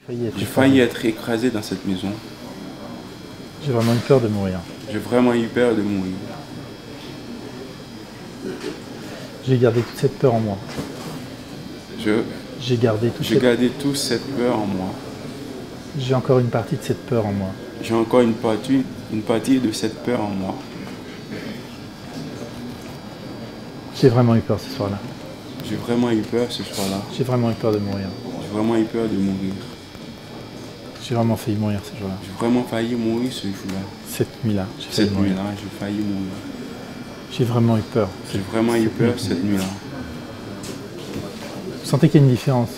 J'ai failli être écrasé dans cette maison. J'ai vraiment eu peur de mourir. J'ai vraiment eu peur de mourir. J'ai gardé toute cette peur en moi. J'ai gardé toute cette peur en moi. J'ai encore une partie de cette peur en moi. J'ai encore une partie de cette peur en moi. J'ai vraiment eu peur ce soir-là. J'ai vraiment eu peur ce soir-là. J'ai vraiment eu peur de mourir. J'ai vraiment eu peur de mourir. J'ai vraiment failli mourir ce jour-là. J'ai vraiment failli mourir ce jour-là. Cette nuit-là, j'ai failli mourir. J'ai vraiment eu peur. J'ai vraiment eu peur cette nuit-là. Vous sentez qu'il y a une différence?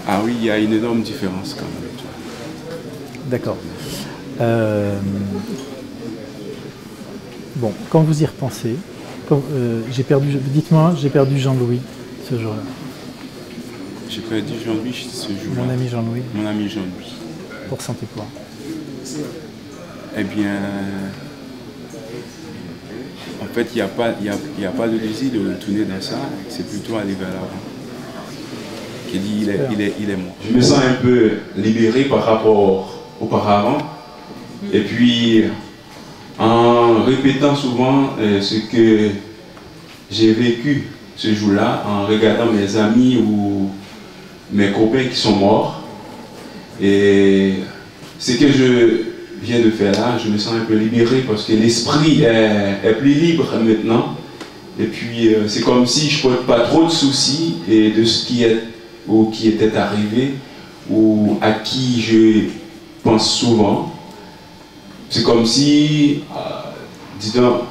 Ah oui, il y a une énorme différence quand même. D'accord. Bon, quand vous y repensez, dites-moi, j'ai perdu Jean-Louis ce jour-là. J'ai perdu Jean-Louis ce jour-là. Mon ami Jean-Louis. Mon ami Jean-Louis. Vous ressentez quoi? Eh bien, en fait, il n'y a pas de désir de retourner dans ça, c'est plutôt aller vers l'avant. Qui dit il est mort. Je me sens un peu libéré par rapport auparavant. Et puis, en répétant souvent ce que j'ai vécu ce jour-là, en regardant mes amis ou mes copains qui sont morts, et ce que je viens de faire là, je me sens un peu libéré parce que l'esprit est plus libre maintenant. Et puis, c'est comme si je ne porte pas trop de soucis et de ce qui est ou qui était arrivé ou à qui je pense souvent. C'est comme si, dis donc,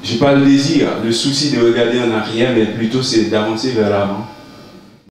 je n'ai pas le désir, le souci de regarder en arrière, mais plutôt c'est d'avancer vers l'avant.